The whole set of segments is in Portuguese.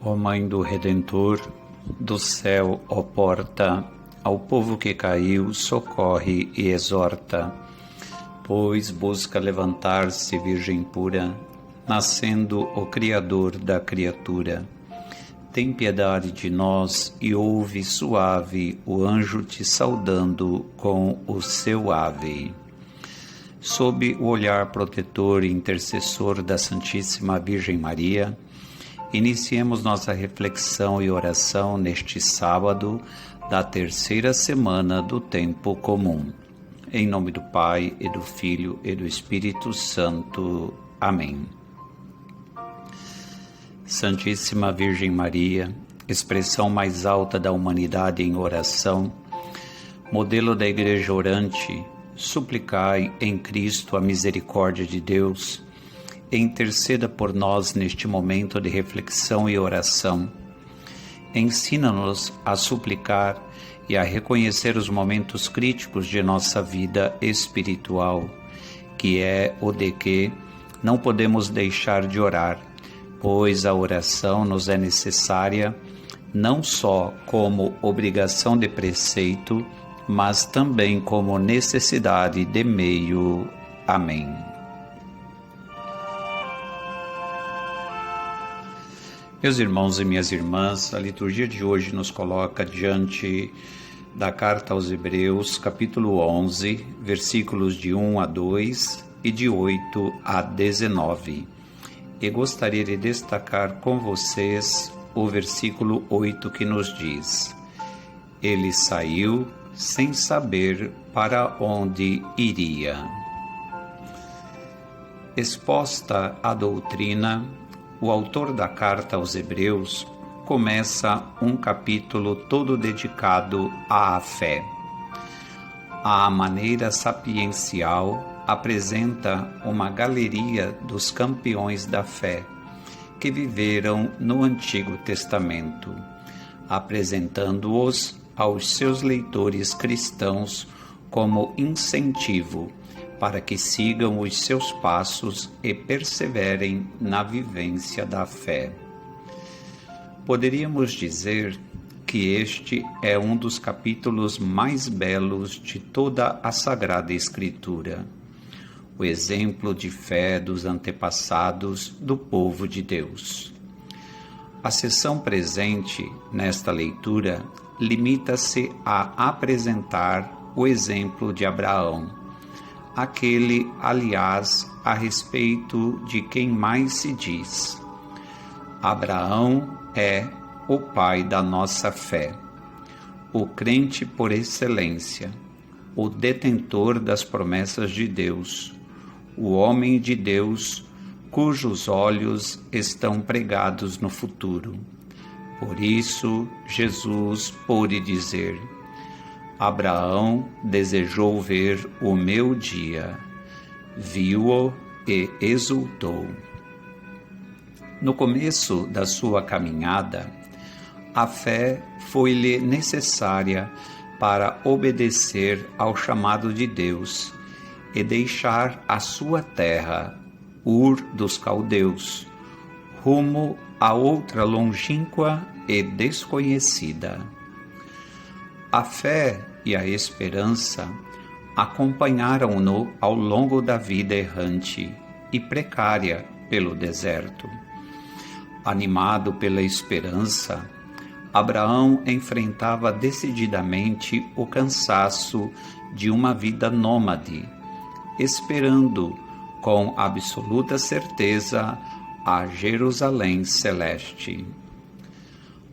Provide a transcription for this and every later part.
Ó Mãe do Redentor, do céu, ó porta, ao povo que caiu, socorre e exorta. Pois busca levantar-se virgem pura, nascendo o Criador da criatura. Tem piedade de nós e ouve suave o anjo te saudando com o seu ave. Sob o olhar protetor e intercessor da Santíssima Virgem Maria, iniciemos nossa reflexão e oração neste sábado da terceira semana do tempo comum. Em nome do Pai, e do Filho, e do Espírito Santo. Amém. Santíssima Virgem Maria, expressão mais alta da humanidade em oração, modelo da Igreja orante, suplicai em Cristo a misericórdia de Deus, e interceda por nós neste momento de reflexão e oração. Ensina-nos a suplicar e a reconhecer os momentos críticos de nossa vida espiritual, que é o de que não podemos deixar de orar, pois a oração nos é necessária não só como obrigação de preceito, mas também como necessidade de meio. Amém. Meus irmãos e minhas irmãs, a liturgia de hoje nos coloca diante da carta aos Hebreus, capítulo 11, versículos de 1 a 2 e de 8 a 19. E gostaria de destacar com vocês o versículo 8 que nos diz: Ele saiu sem saber para onde iria. Exposta a doutrina, o autor da carta aos Hebreus começa um capítulo todo dedicado à fé. À maneira sapiencial, apresenta uma galeria dos campeões da fé que viveram no Antigo Testamento, apresentando-os aos seus leitores cristãos como incentivo para que sigam os seus passos e perseverem na vivência da fé. Poderíamos dizer que este é um dos capítulos mais belos de toda a Sagrada Escritura, o exemplo de fé dos antepassados do povo de Deus. A seção presente nesta leitura limita-se a apresentar o exemplo de Abraão, aquele, aliás, a respeito de quem mais se diz: Abraão é o pai da nossa fé, o crente por excelência, o detentor das promessas de Deus, o homem de Deus cujos olhos estão pregados no futuro. Por isso, Jesus pôde dizer: Abraão desejou ver o meu dia, viu-o e exultou. No começo da sua caminhada, a fé foi-lhe necessária para obedecer ao chamado de Deus e deixar a sua terra, Ur dos Caldeus, rumo a outra longínqua e desconhecida. A fé e a esperança acompanharam-no ao longo da vida errante e precária pelo deserto. Animado pela esperança, Abraão enfrentava decididamente o cansaço de uma vida nômade, esperando com absoluta certeza a Jerusalém celeste.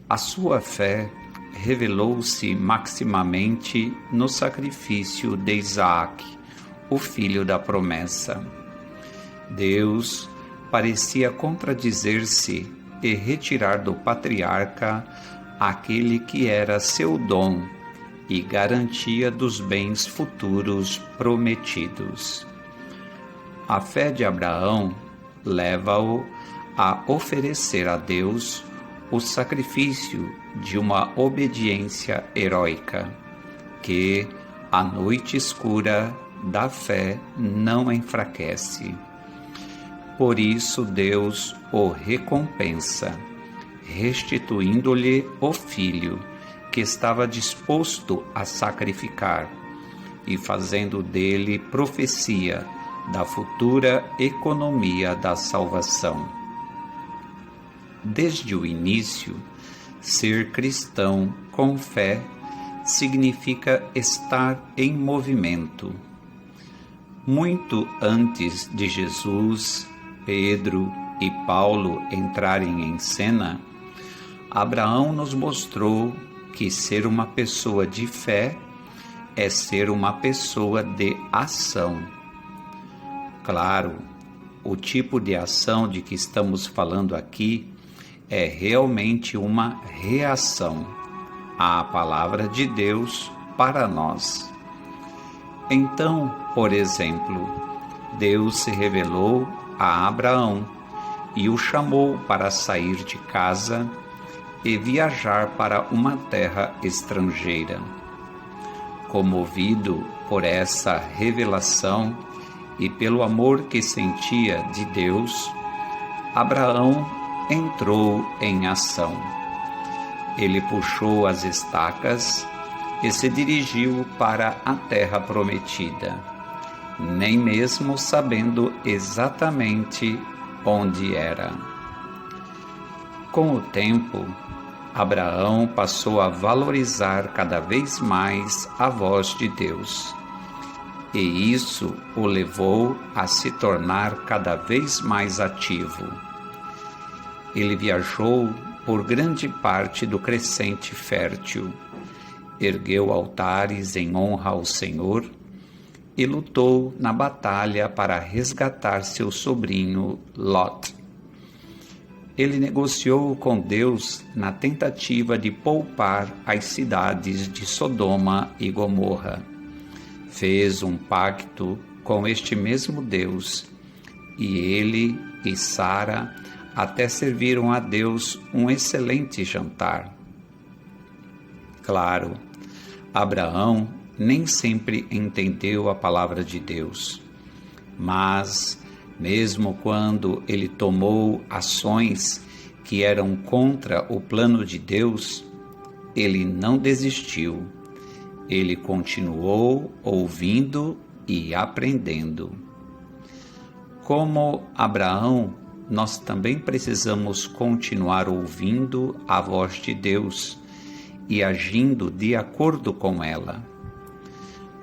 A sua fé revelou-se maximamente no sacrifício de Isaac, o filho da promessa. Deus parecia contradizer-se e retirar do patriarca aquele que era seu dom e garantia dos bens futuros prometidos. A fé de Abraão leva-o a oferecer a Deus o sacrifício de uma obediência heróica, que a noite escura da fé não enfraquece. Por isso Deus o recompensa, restituindo-lhe o filho que estava disposto a sacrificar e fazendo dele profecia da futura economia da salvação. Desde o início, ser cristão com fé significa estar em movimento. Muito antes de Jesus, Pedro e Paulo entrarem em cena, Abraão nos mostrou que ser uma pessoa de fé é ser uma pessoa de ação. Claro, o tipo de ação de que estamos falando aqui é realmente uma reação à palavra de Deus para nós. Então, por exemplo, Deus se revelou a Abraão e o chamou para sair de casa e viajar para uma terra estrangeira. Comovido por essa revelação e pelo amor que sentia de Deus, Abraão entrou em ação. Ele puxou as estacas e se dirigiu para a terra prometida, nem mesmo sabendo exatamente onde era. Com o tempo, Abraão passou a valorizar cada vez mais a voz de Deus, e isso o levou a se tornar cada vez mais ativo. Ele viajou por grande parte do crescente fértil, ergueu altares em honra ao Senhor e lutou na batalha para resgatar seu sobrinho Lot. Ele negociou com Deus na tentativa de poupar as cidades de Sodoma e Gomorra. Fez um pacto com este mesmo Deus, e ele e Sara até serviram a Deus um excelente jantar. Claro, Abraão nem sempre entendeu a palavra de Deus, mas mesmo quando ele tomou ações que eram contra o plano de Deus, ele não desistiu. Ele continuou ouvindo e aprendendo. Como Abraão, nós também precisamos continuar ouvindo a voz de Deus e agindo de acordo com ela.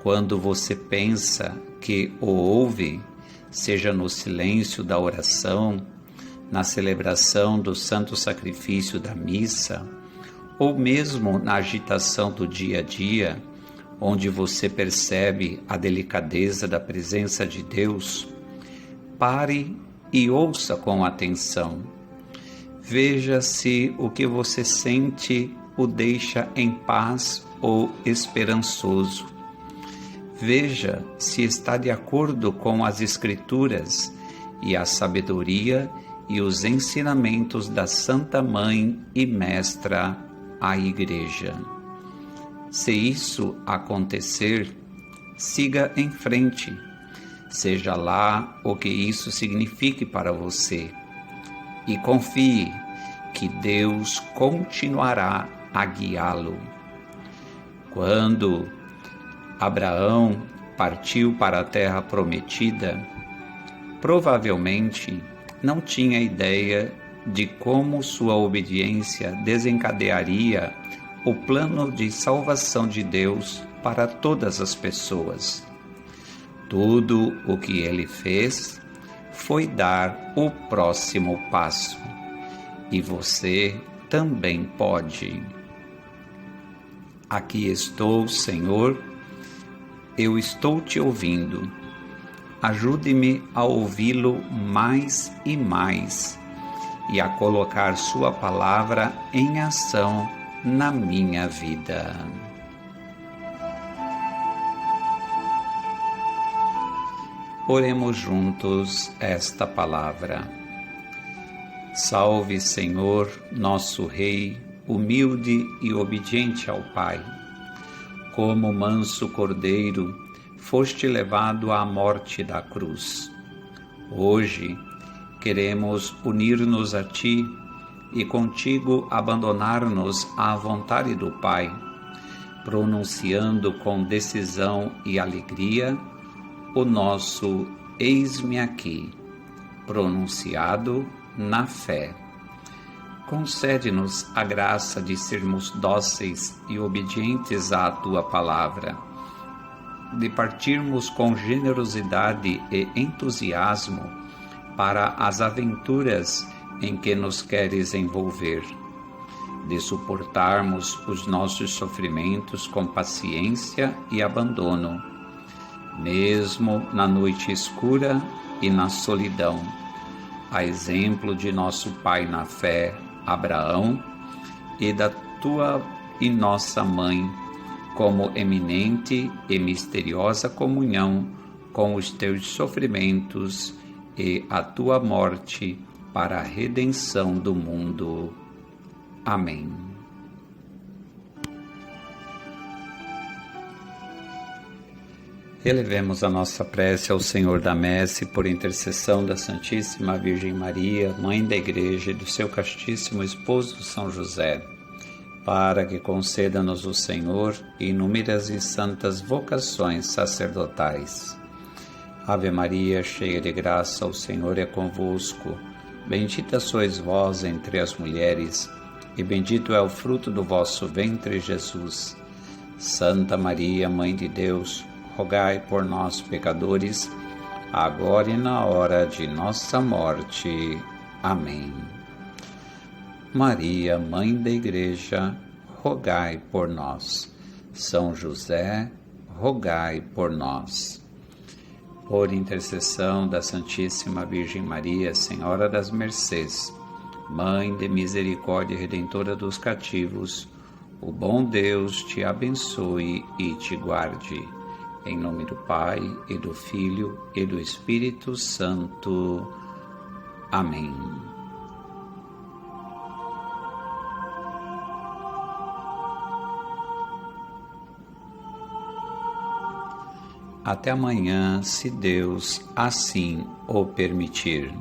Quando você pensa que o ouve, seja no silêncio da oração, na celebração do santo sacrifício da missa, ou mesmo na agitação do dia a dia, onde você percebe a delicadeza da presença de Deus, pare e ouça com atenção. Veja se o que você sente o deixa em paz ou esperançoso. Veja se está de acordo com as Escrituras e a sabedoria e os ensinamentos da Santa Mãe e Mestra, a Igreja. Se isso acontecer, siga em frente, seja lá o que isso signifique para você, e confie que Deus continuará a guiá-lo. Quando Abraão partiu para a terra prometida, provavelmente não tinha ideia de como sua obediência desencadearia o plano de salvação de Deus para todas as pessoas. Tudo o que ele fez foi dar o próximo passo, e você também pode. Aqui estou, Senhor, eu estou te ouvindo. Ajude-me a ouvi-lo mais e mais e a colocar sua palavra em ação na minha vida. Oremos juntos esta palavra. Salve, Senhor, nosso Rei, humilde e obediente ao Pai. Como manso cordeiro, foste levado à morte da cruz. Hoje, queremos unir-nos a Ti e contigo abandonar-nos à vontade do Pai, pronunciando com decisão e alegria o nosso eis-me aqui, pronunciado na fé. Concede-nos a graça de sermos dóceis e obedientes à Tua palavra, de partirmos com generosidade e entusiasmo para as aventuras em que nos queres envolver, de suportarmos os nossos sofrimentos com paciência e abandono, mesmo na noite escura e na solidão, a exemplo de nosso pai na fé, Abraão, e da tua e nossa mãe, como eminente e misteriosa comunhão com os teus sofrimentos e a tua morte para a redenção do mundo. Amém. Elevemos a nossa prece ao Senhor da Messe por intercessão da Santíssima Virgem Maria, Mãe da Igreja e do seu castíssimo esposo São José, para que conceda-nos o Senhor inúmeras e santas vocações sacerdotais. Ave Maria, cheia de graça, o Senhor é convosco. Bendita sois vós entre as mulheres, e bendito é o fruto do vosso ventre, Jesus. Santa Maria, Mãe de Deus, rogai por nós, pecadores, agora e na hora de nossa morte. Amém. Maria, Mãe da Igreja, rogai por nós. São José, rogai por nós. Por intercessão da Santíssima Virgem Maria, Senhora das Mercês, Mãe de misericórdia redentora dos cativos, o bom Deus te abençoe e te guarde. Em nome do Pai, e do Filho, e do Espírito Santo. Amém. Até amanhã, se Deus assim o permitir.